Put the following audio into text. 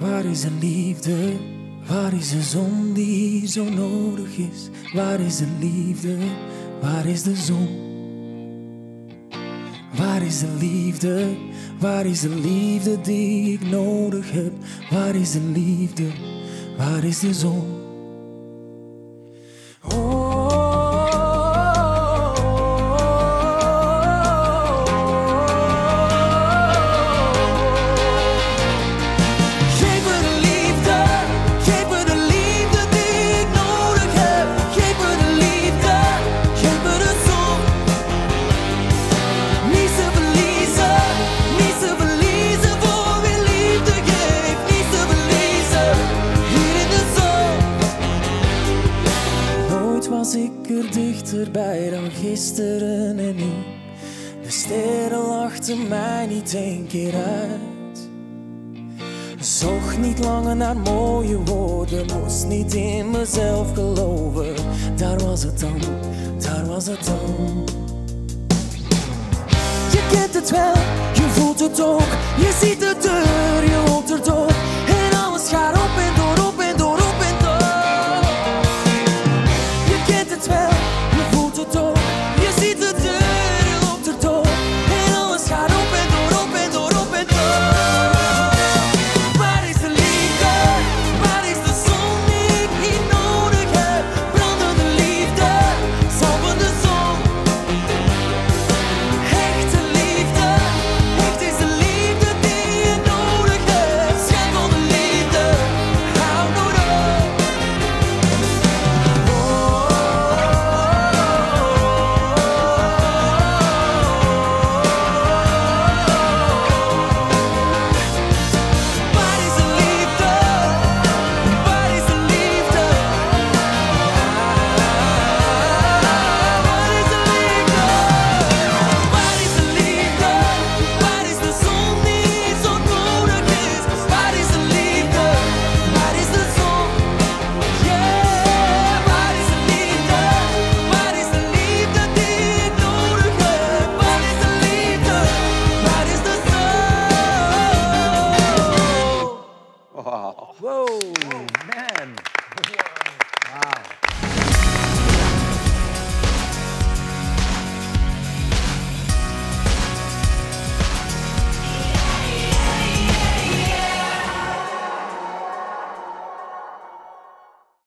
Waar is de liefde? Waar is de zon die zo nodig is? Waar is de liefde? Waar is de zon? Waar is de liefde? Waar is de liefde die ik nodig heb? Waar is de liefde? Waar is de zon? Was ik er dichterbij dan gisteren en nu? De sterren lachten mij niet één keer uit. Zocht niet langer naar mooie woorden, moest niet in mezelf geloven. Daar was het dan, daar was het dan. Je kent het wel, je voelt het ook, je ziet het er.